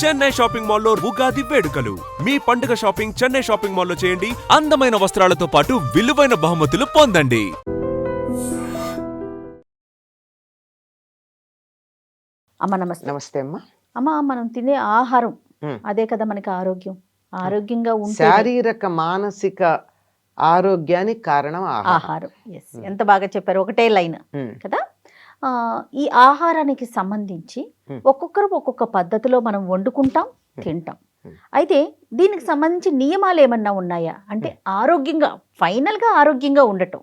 Chennai shopping మాల్లో ఉగాది వేడుకలు. మీ పండుగ షాపింగ్ చెన్నై షాపింగ్ మాల్లో చేయండి. అందమైన వస్త్రాలతో పాటు విలువైన బహుమతులు పొందండి. అమ్మ నమస్తే. నమస్తే అమ్మా. అమ్మ, మనం తినే ఆహారం అదే కదా మనకి ఆరోగ్యం. ఆరోగ్యంగా ఉంటే శారీరక మానసిక ఆరోగ్యానికి కారణం ఆహారం. ఎంత బాగా చెప్పారు, ఒకటే లైన్ కదా. ఈ ఆహారానికి సంబంధించి ఒక్కొక్కరు ఒక్కొక్క పద్ధతిలో మనం వండుకుంటాం, తింటాం. అయితే దీనికి సంబంధించి నియమాలు ఏమన్నా ఉన్నాయా? అంటే ఆరోగ్యంగా ఫైనల్గా ఆరోగ్యంగా ఉండటం,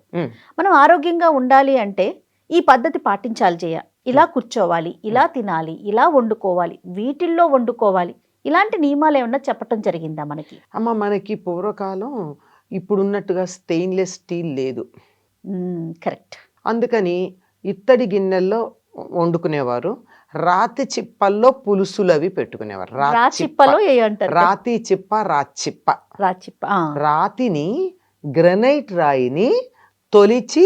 మనం ఆరోగ్యంగా ఉండాలి అంటే ఈ పద్ధతి పాటించాలి, ఇలా కూర్చోవాలి, ఇలా తినాలి, ఇలా వండుకోవాలి, వీటిల్లో వండుకోవాలి, ఇలాంటి నియమాలు ఏమన్నా చెప్పటం జరిగిందా మనకి? అమ్మ, మనకి పూర్వకాలం ఇప్పుడున్నట్టుగా స్టెయిన్లెస్ స్టీల్ లేదు. కరెక్ట్. అందుకని ఇత్తడి గిన్నెల్లో వండుకునేవారు. రాతి చిప్పల్లో పులుసులు అవి పెట్టుకునేవారు. రాతి చిప్ప, రాచిప్ప. రాతిని, గ్రనైట్ రాయిని తొలిచి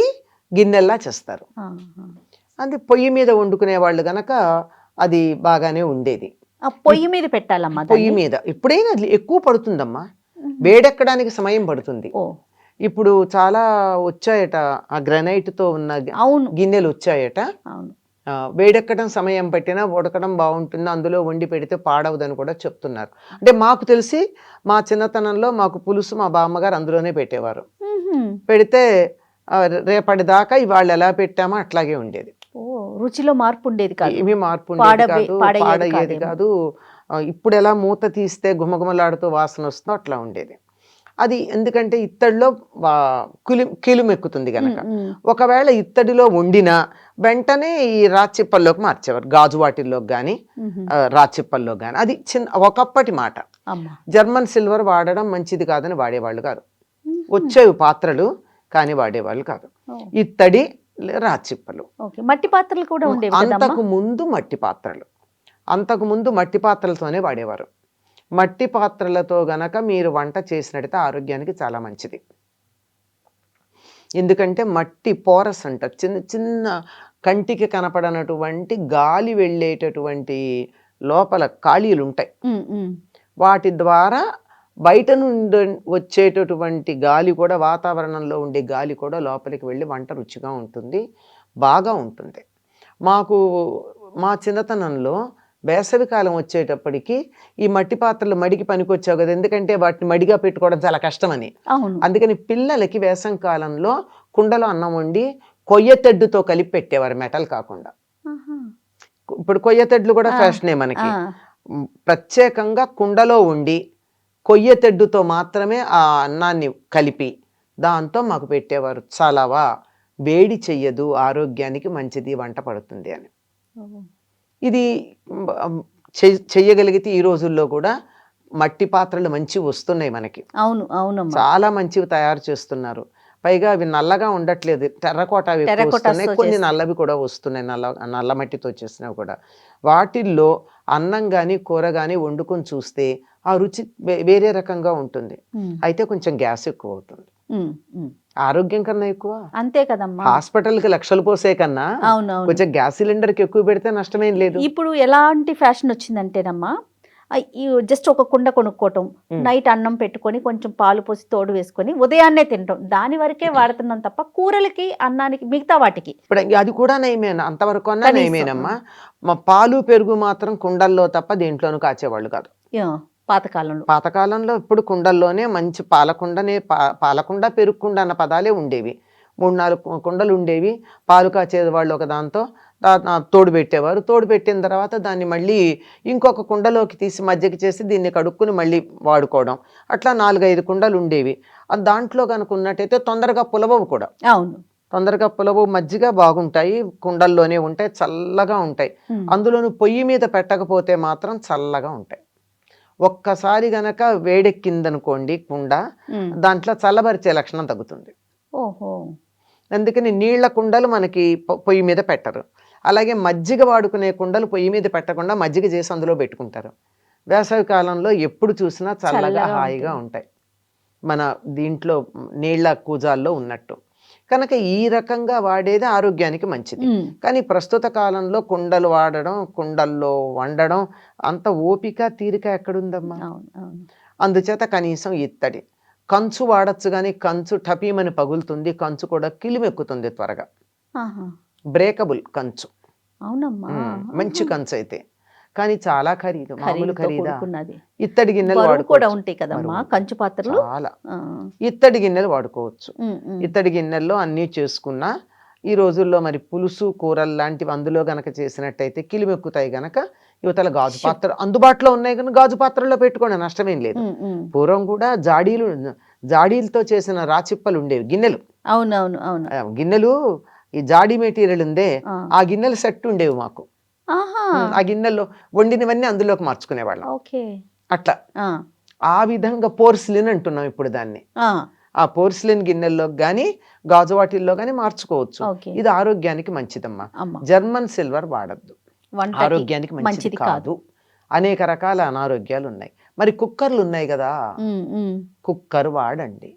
గిన్నెల్లా చేస్తారు. అది పొయ్యి మీద వండుకునే వాళ్ళు గనక అది బాగానే ఉండేది. పొయ్యి మీద పెట్టాలమ్మా. పొయ్యి మీద ఎప్పుడైనా ఎక్కువ పడుతుందమ్మా, వేడెక్కడానికి సమయం పడుతుంది. ఇప్పుడు చాలా వచ్చాయట, ఆ గ్రనైట్ తో ఉన్న గిన్నెలు వచ్చాయట. వేడెక్కడం సమయం పట్టినా ఉడకడం బాగుంటుంది, అందులో వండి పెడితే పాడవదని కూడా చెప్తున్నారు. అంటే మాకు తెలిసి మా చిన్నతనంలో మాకు పులుసు మా బామ్మగారు అందులోనే పెట్టేవారు. పెడితే రేపటిదాకా ఇవాళ ఎలా పెట్టామో అట్లాగే ఉండేది. రుచిలో మార్పు ఉండేది కాదు, ఏమీ మార్పు ఉండేది కాదు, పాడయ్యేది కాదు. ఇప్పుడు ఎలా మూత తీస్తే గుమగుమలాడుతూ వాసన వస్తుందో అట్లా ఉండేది. అది ఎందుకంటే ఇత్తడిలో కిలుమెక్కుతుంది కనుక. ఒకవేళ ఇత్తడిలో వండినా వెంటనే ఈ రాచిప్పల్లోకి మార్చేవారు, గాజు వాటిల్లోకి కానీ రాచిప్పల్లోకి కానీ. అది ఒకప్పటి మాట. జర్మన్ సిల్వర్ వాడడం మంచిది కాదని వాడేవాళ్ళు కాదు. వచ్చేవి పాత్రలు కానీ వాడేవాళ్ళు కాదు. ఇత్తడి, రాచిప్పలు. మట్టి పాత్రలు కూడా ఉండేవి. అంతకు ముందు మట్టి పాత్రలతోనే వాడేవారు. మట్టి పాత్రలతో గనక మీరు వంట చేసినట్టయితే ఆరోగ్యానికి చాలా మంచిది. ఎందుకంటే మట్టి పోరస్ అంటారు, చిన్న చిన్న కంటికి కనపడనటువంటి గాలి వెళ్ళేటటువంటి లోపల ఖాళీలు ఉంటాయి. వాటి ద్వారా బయట నుండి వచ్చేటటువంటి గాలి కూడా, వాతావరణంలో ఉండే గాలి కూడా లోపలికి వెళ్ళి వంట రుచిగా ఉంటుంది, బాగా ఉంటుంది. మా చిన్నతనంలో వేసవికాలం వచ్చేటప్పటికి ఈ మట్టి పాత్రలు మడికి పనికొచ్చావు కదా, ఎందుకంటే వాటిని మడిగా పెట్టుకోవడం చాలా కష్టమని. అందుకని పిల్లలకి వేసవి కాలంలో కుండలో అన్నం వండి కొయ్యతెడ్డుతో కలిపి పెట్టేవారు, మెటల్ కాకుండా. ఇప్పుడు కొయ్యతెడ్లు కూడా ఫ్యాషనే మనకి. ప్రత్యేకంగా కుండలో వండి కొయ్యతెడ్డుతో మాత్రమే ఆ అన్నాన్ని కలిపి దాంతో మాకు పెట్టేవారు. చాలావా వేడి చెయ్యదు, ఆరోగ్యానికి మంచిది, వంట పడుతుంది అని. ఇది చెయ్యగలిగితే ఈ రోజుల్లో కూడా మట్టి పాత్రలు మంచివి వస్తున్నాయి మనకి. చాలా మంచివి తయారు చేస్తున్నారు. పైగా అవి నల్లగా ఉండట్లేదు, టెర్రకోట వస్తున్నాయి, కొన్ని నల్లవి కూడా వస్తున్నాయి, నల్ల మట్టితో చేసినవి కూడా. వాటిల్లో అన్నం కానీ కూర కానీ వండుకొని చూస్తే ఆ రుచి వేరే రకంగా ఉంటుంది. అయితే కొంచెం గ్యాస్ ఎక్కువ అవుతుంది, ఆరోగ్యం కన్నా ఎక్కువ. అంతే కదమ్మా. హాస్పిటల్ కి లక్షలు పోసే కన్నా కొంచెం గ్యాస్ సిలిండర్ కి ఎక్కువ పెడితే నష్టమేం లేదు. ఇప్పుడు ఎలాంటి ఫ్యాషన్ వచ్చిందంటేనమ్మా, జస్ట్ ఒక కుండ కొనుక్కోవటం, నైట్ అన్నం పెట్టుకొని కొంచెం పాలు పోసి తోడు వేసుకొని ఉదయాన్నే తినటం, దాని వరకే వాడుతున్నాం తప్ప కూరలకి, అన్నానికి, మిగతా వాటికి ఇప్పుడు అది కూడా నయమేనా, అంతవరకు అన్నా నయమేనమ్మా. మా పాలు పెరుగు మాత్రం కుండల్లో తప్ప దేంట్లోనూ కాచేవాళ్ళు కాదు పాతకాలంలో. ఇప్పుడు కుండల్లోనే మంచి పాలకుండ పెరుగుకుండ అన్న పదాలే ఉండేవి. 3-4 కుండలు ఉండేవి. పాలు కాచేది వాళ్ళు ఒక దాంతో తోడు పెట్టేవారు. తోడు పెట్టిన తర్వాత దాన్ని మళ్ళీ ఇంకొక కుండలోకి తీసి మజ్జిగ చేసి దీన్ని కడుక్కుని మళ్ళీ వాడుకోవడం, అట్లా 4-5 కుండలు ఉండేవి. దాంట్లో కనుక ఉన్నట్టయితే తొందరగా పులవవు కూడా. తొందరగా పులవవు, మజ్జిగ బాగుంటాయి, కుండల్లోనే ఉంటాయి, చల్లగా ఉంటాయి. అందులోనూ పొయ్యి మీద పెట్టకపోతే మాత్రం చల్లగా ఉంటాయి. ఒక్కసారి గనక వేడెక్కిందనుకోండి కుండ, దాంట్లో చల్లబరిచే లక్షణం తగ్గుతుంది. అందుకని నీళ్ల కుండలు మనకి పొయ్యి మీద పెట్టరు. అలాగే మజ్జిగ వాడుకునే కుండలు పొయ్యి మీద పెట్టకుండా మజ్జిగ చేసి అందులో పెట్టుకుంటారు. వేసవి కాలంలో ఎప్పుడు చూసినా చల్లగా హాయిగా ఉంటాయి, మన దీంట్లో నీళ్ల కూజాల్లో ఉన్నట్టు. కనుక ఈ రకంగా వాడేది ఆరోగ్యానికి మంచిది. కానీ ప్రస్తుత కాలంలో కుండలు వాడడం, కుండల్లో వండడం అంత ఓపిక తీరిక ఎక్కడుందమ్మా? అవును అవును అందుచేత కనీసం ఇత్తడి కంచు వాడచ్చు, కానీ కంచు టపీమని పగులుతుంది, కంచు కూడా కిలిమెక్కుతుంది త్వరగా. ఆహా. బ్రేకబుల్ కంచు, అవునమ్మా. మంచి కంచు అయితే, కానీ చాలా ఖరీదు, మామూలు ఖరీదుతో ఖరీదా? కూడుకున్నది. ఇత్తడి గిన్నెలు బరువు కూడా వాడుకోవచ్చు. ఉంటాయి కదమ్మా బరువు. కంచు పాత్రలు. చాలా ఆ. ఇత్తడి గిన్నెలు వాడుకోవచ్చు. ఉమ్, ఉమ్. ఇత్తడి గిన్నెల్లో అన్నీ చేసుకున్నా ఈ రోజుల్లో మరి పులుసు కూరలు లాంటివి అందులో గనక చేసినట్టయితే కిలిమెక్కుతాయి గనక యువతల గాజు పాత్ర అందుబాటులో ఉన్నాయి కనుక గాజు పాత్రల్లో పెట్టుకోండి, నష్టమేం లేదు. ఉమ్, ఉమ్. పూర్వం కూడా జాడీలతో చేసిన రాచిప్పలు ఉండేవి, గిన్నెలు. అవునవును అవును. గిన్నెలు ఈ జాడీ మెటీరియల్ ఉందే, ఆ. ఆ గిన్నెల సెట్ ఉండేవి మాకు. ఆహా. ఆ గిన్నెల్లో వండినవన్నీ అందులోకి మార్చుకునేవాళ్ళం. ఓకే. అట్లా ఆ. ఆ విధంగా పోర్సిలిన్ అంటున్నాం ఇప్పుడు దాన్ని. ఆ. ఆ పోర్సిలిన్ గిన్నెల్లో కానీ గాజు వాటిల్లో కానీ మార్చుకోవచ్చు. ఓకే. ఇది ఆరోగ్యానికి మంచిదమ్మా. అమ్మ. జర్మన్ సిల్వర్ వాడద్దు, వంటకి ఆరోగ్యానికి మంచిది మంచిది కాదు. అనేక రకాల అనారోగ్యాలు ఉన్నాయి. మరి కుక్కర్లు ఉన్నాయి కదా, ఉమ్, ఉమ్. కుక్కర్ వాడండి,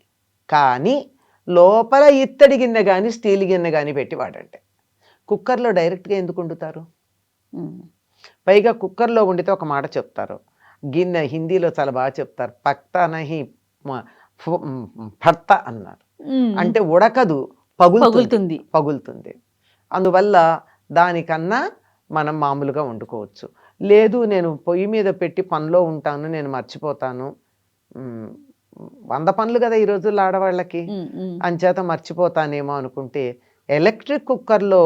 కానీ లోపల ఇత్తడి గిన్నె కానీ స్టీల్ గిన్నె కానీ పెట్టి వాడండి. కుక్కర్లో డైరెక్ట్గా ఎందుకు వండుతారు? ఉమ్. పైగా కుక్కర్లో వండితే ఒక మాట చెప్తారు, గిన్నె హిందీలో చాలా బాగా చెప్తారు, పక్తా నహి ఫర్తా అన్నారు. ఉమ్. అంటే ఉడకదు, పగులుతుంది. పగులుతుంది. అందువల్ల దానికన్నా మనం మామూలుగా వండుకోవచ్చు. లేదు నేను పొయ్యి మీద పెట్టి పనిలో ఉంటాను, నేను మర్చిపోతాను, 100 పనులు కదా ఈ రోజుల్లో ఆడవాళ్ళకి, ఉమ్, ఉమ్. అంచేత మర్చిపోతానేమో అనుకుంటే ఎలక్ట్రిక్ కుక్కర్లో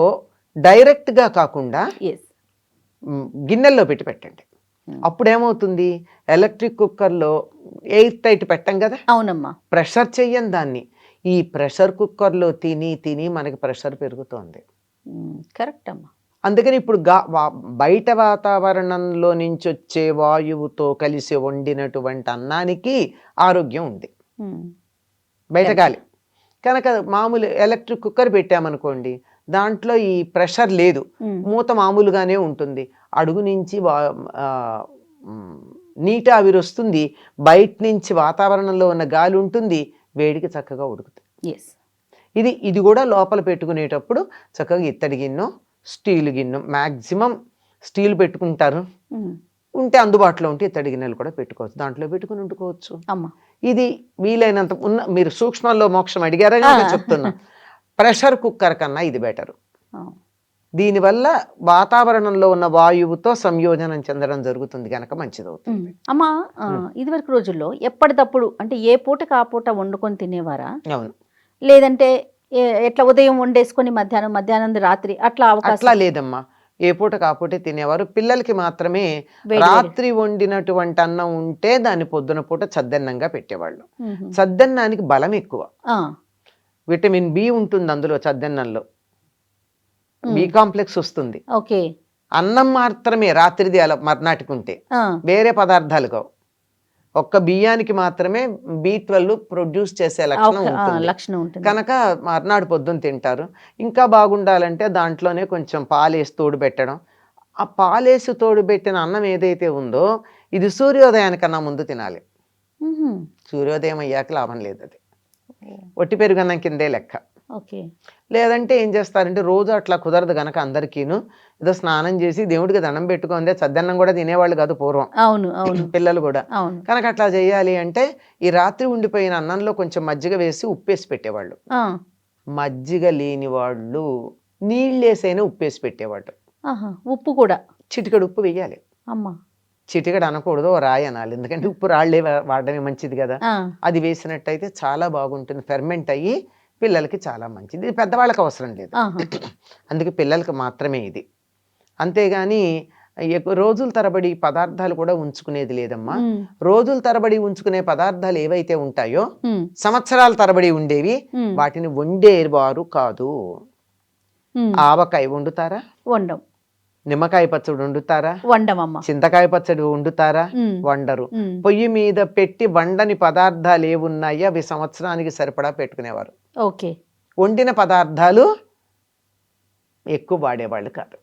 డైరెక్ట్గా కాకుండా ఎస్. గిన్నెల్లో పెట్టి పెట్టండి. అప్పుడేమవుతుంది, ఎలక్ట్రిక్ కుక్కర్లో ఎయిర్ టైట్ పెట్టం కదా, అవునమ్మా. ప్రెషర్ చెయ్యం దాన్ని. ఈ ప్రెషర్ కుక్కర్లో తిని తిని మనకి ప్రెషర్ పెరుగుతోంది. కరెక్ట్ అమ్మా. అందుకని ఇప్పుడు బయట వాతావరణంలో నుంచి వచ్చే వాయువుతో కలిసి వండినటువంటి అన్నానికి ఆరోగ్యం ఉంది, ఉమ్. బయట గాలి. కనుక మామూలు ఎలక్ట్రిక్ కుక్కర్ పెట్టామనుకోండి, దాంట్లో ఈ ప్రెషర్ లేదు, ఉమ్. మూత మామూలుగానే ఉంటుంది, అడుగు నుంచి నీటి ఆవిరి వస్తుంది, బయట నుంచి వాతావరణంలో ఉన్న గాలి ఉంటుంది, వేడికి చక్కగా ఉడుకుతుంది. ఎస్. ఇది కూడా లోపల పెట్టుకునేటప్పుడు చక్కగా ఇత్తడి గిన్నె స్టీల్ గిన్నె, మ్యాక్సిమం స్టీల్ పెట్టుకుంటారు, ఉమ్. ఉంటే అందుబాటులో ఉంటే ఇత్తడి గిన్నెలు కూడా పెట్టుకోవచ్చు, దాంట్లో పెట్టుకుని వండుకోవచ్చు. అమ్మా. ఇది వీలైనంత మీరు సూక్ష్మంలో మోక్షం అడిగారా కనుక చెప్తున్నా, ప్రెషర్ కుక్కర్ కన్నా ఇది బెటరు. దీనివల్ల వాతావరణంలో ఉన్న వాయువుతో సంయోజనం చెందడం జరుగుతుంది కనుక మంచిదవుతుంది. అమ్మా, ఇదివరకు రోజుల్లో ఎప్పటికప్పుడు అంటే ఏ పూటకి ఆ పూట వండుకొని తినేవారా? అవును. లేదంటే ఎట్లా ఉదయం వండేసుకొని మధ్యాహ్నం రాత్రి అట్లా అట్లా లేదమ్మా, ఏ పూట కాపోతే తినేవారు. పిల్లలకి మాత్రమే రాత్రి వండినటువంటి అన్నం ఉంటే దాన్ని పొద్దున పూట చద్దన్నంగా పెట్టేవాళ్ళు. చద్దన్నానికి బలం ఎక్కువ, విటమిన్ బి ఉంటుంది అందులో, చద్దన్నంలో బి కాంప్లెక్స్ వస్తుంది. ఓకే. అన్నం మాత్రమే రాత్రిది అలా మర్నాటికి ఉంటే, వేరే పదార్థాలు కావు, ఒక్క బియ్యానికి మాత్రమే B12 ప్రొడ్యూస్ చేసే లక్షణం ఉంటుంది. కనుక మర్నాడు పొద్దున్న తింటారు. ఇంకా బాగుండాలంటే దాంట్లోనే కొంచెం పాలేసి తోడు పెట్టడం. ఆ పాలేసి తోడు పెట్టిన అన్నం ఏదైతే ఉందో ఇది సూర్యోదయానికన్నా ముందు తినాలి. సూర్యోదయం అయ్యాక లాభం లేదు, అది ఒట్టి పెరుగన్నం కిందే లెక్క. లేదంటే ఏం చేస్తారంటే రోజు అట్లా కుదరదు గనక అందరికీను ఏదో స్నానం చేసి దేవుడికి దండం పెట్టుకుందే, చద్దన్నం కూడా తినేవాళ్ళు కాదు పూర్వం. అవును అవును. పిల్లలు కూడా. కనుక అట్లా చేయాలి అంటే ఈ రాత్రి ఉండిపోయిన అన్నంలో కొంచెం మజ్జిగ వేసి ఉప్పేసి పెట్టేవాళ్ళు. మజ్జిగ లేని వాళ్ళు నీళ్ళేసైనా ఉప్పేసి పెట్టేవాళ్ళు. ఉప్పు కూడా చిటికెడు ఉప్పు వేయాలి. చిటికెడు అనకూడదు, రాయి అనాలి, ఎందుకంటే ఉప్పు రాళ్లే వాడడమే మంచిది కదా. అది వేసినట్టయితే చాలా బాగుంటుంది, ఫెర్మెంట్ అయ్యి పిల్లలకి చాలా మంచిది. ఇది పెద్దవాళ్ళకి అవసరం లేదు, అందుకే పిల్లలకి మాత్రమే ఇది. అంతేగాని రోజుల తరబడి పదార్థాలు కూడా ఉంచుకునేది లేదమ్మా. రోజుల తరబడి ఉంచుకునే పదార్థాలు ఏవైతే ఉంటాయో సంవత్సరాల తరబడి ఉండేవి, వాటిని వండేవారు కాదు. ఆవకాయ వండుతారా? వండం. నిమ్మకాయ పచ్చడి వండుతారా? వండమమ్మ. చింతకాయ పచ్చడి వండుతారా? వండరు. పొయ్యి మీద పెట్టి వండని పదార్థాలు ఏమున్నాయో అవి సంవత్సరానికి సరిపడా పెట్టుకునేవారు. వండిన పదార్థాలు ఎక్కువ వాడేవాళ్ళు కాదు.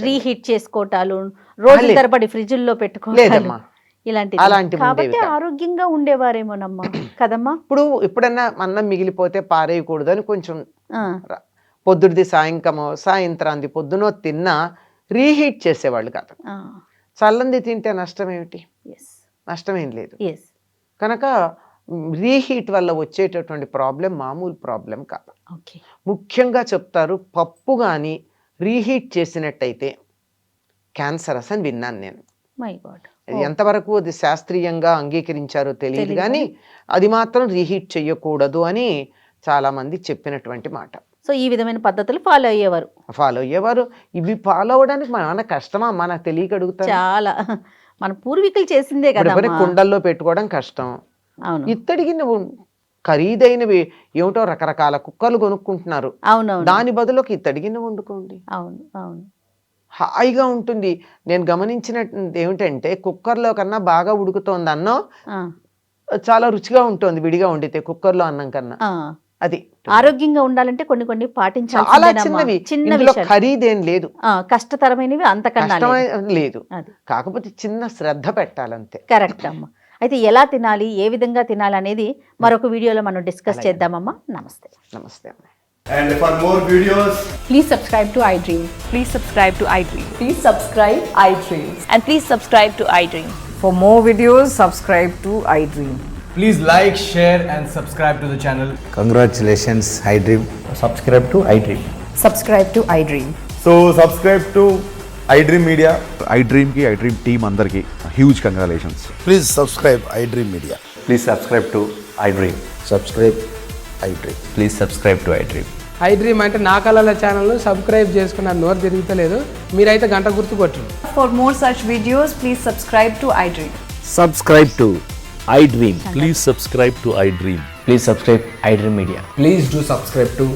రీహీట్ చేసుకోవటాలు, రోజు తరబడి ఫ్రిడ్జ్లో పెట్టుకోవాలి. లేదమ్మా, ఇలాంటివి అలాంటివి కాబట్టి ఉండేవి కాదు. ఆరోగ్యంగా ఉండేవారేమోనమ్మా కదమ్మా. ఇప్పుడు ఎప్పుడన్నా అన్నం మిగిలిపోతే పారేయకూడదు అని కొంచెం ఆ, పొద్దుడిది సాయంత్రాంది పొద్దునో తిన్నా రీహీట్ చేసేవాళ్ళు కాదు. ఆ, చల్లంది తింటే నష్టం ఏమిటి? yes, నష్టమేం లేదు. yes. కనుక రీహీట్ వల్ల వచ్చేటటువంటి ప్రాబ్లం మామూలు ప్రాబ్లం కాదు. ఓకే. ముఖ్యంగా చెప్తారు, పప్పు కానీ రీహీట్ చేసినట్టయితే క్యాన్సరస్ అని విన్నాను నేను. My God. అది ఎంతవరకు అది శాస్త్రీయంగా అంగీకరించారో తెలియదు కానీ అది మాత్రం రీహీట్ చెయ్యకూడదు అని చాలా మంది చెప్పినటువంటి మాట. సో ఈ విధమైన పద్ధతులు ఫాలో అయ్యేవారు ఫాలో అయ్యేవారు. ఇవి ఫాలో అవ్వడానికి మన కష్టమా? మనకు తెలియక అడుగుతారు. చాలా. మన పూర్వీకులు చేసిందే కదా. కుండల్లో పెట్టుకోవడం కష్టం. అవును, ఇత్తడికి నువ్వు ఖరీదైనవి ఏమిటో రకరకాల కుక్కర్లు కొనుక్కుంటున్నారు. అవునవును, దాని బదులుకి ఇత్తడి గిన్నె వండుకోండి, అవును, అవును. హాయిగా ఉంటుంది. నేను గమనించిన ఏమిటంటే కుక్కర్లో కన్నా బాగా ఉడుకుతోంది అన్నం, ఆ, చాలా రుచిగా ఉంటుంది విడిగా వండితే కుక్కర్లో అన్నం కన్నా. ఆ. అది ఆరోగ్యంగా ఉండాలంటే కొన్ని కొన్ని చాలా పాటించాల్సిందేనమ్మా. చిన్నవి, చిన్న ఇందులో విషయాలు. ఖరీదేం లేదు, కష్టతరమైనవి అంతకన్నా లేదు. కష్టమైన లేదు. అది కాకపోతే చిన్న శ్రద్ధ పెట్టాలంతే. కరెక్ట్ అమ్మా. అయితే ఎలా తినాలి, ఏ విధంగా తినాలి అనేది మరొక వీడియోలో మనం డిస్కస్ అలాగే. చేద్దామమ్మా. నమస్తే. నమస్తే అమ్మ. And for more videos, Please subscribe to iDream. Please subscribe to iDream. Please subscribe iDream. And please subscribe to iDream. For more videos, subscribe to iDream. please like, share, and subscribe to the channel. Congratulations, iDream. Subscribe to iDream. Subscribe to iDream. So subscribe to iDream Media. iDream ki iDream team andarki huge congratulations. Please subscribe iDream Media. Please subscribe to iDream. Subscribe iDream. Please subscribe to iDream. iDream అంటే నా కళల channel subscribe చేసుకున్న నోరు తిరుగుతలేదు, మీరైతే గంట గుర్తు కొట్టండి. For more such videos, please subscribe to iDream. Subscribe to iDream. Please subscribe to iDream. Please subscribe iDream Media. Please do subscribe to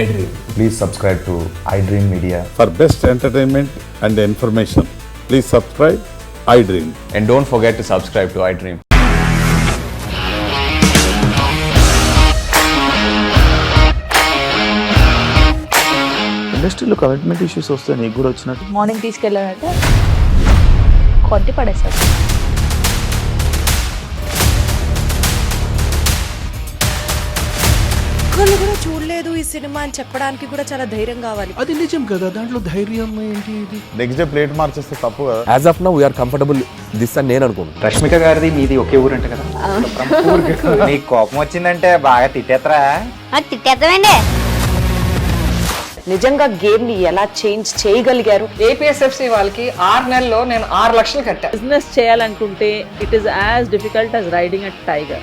iDream. Please subscribe to iDream Media. For best entertainment and information, please subscribe iDream. And don't forget to subscribe to iDream. ఇండస్ట్రీలో commitment issues వస్తే నీకు కూడా వచ్చినట్టు morning తీసుకెళ్ళాలంటే కొట్టి పడేస్తారు. ఒక్కళ్ళు కూడా చూడలేదు ఈ సినిమా అని చెప్పడానికి కూడా చాలా ధైర్యం కావాలి. అది నిజం కదా, దాంట్లో ధైర్యం ఏంటి? ఇది నెక్స్ట్ డే ప్లేట్ మార్చేస్తే తప్పు కదా. As of now, we are comfortable this అని నేను అనుకుంటున్నాను. రష్మిక గారిది మీది ఒకే ఊరంట కదా? నీకు కోపం వచ్చిందంటే బాగా తిట్టేత్తరా? తిట్టేద్దామండి. నిజంగా గేమ్ ని ఎలా చేంజ్ చేయగలిగారు? ఏపీఎస్ఎఫ్సి వాళ్ళకి 6 నెలల్లో నేను 6 లక్షలు కట్టా. బిజినెస్ చేయాలనుకుంటే it is as difficult as riding a tiger.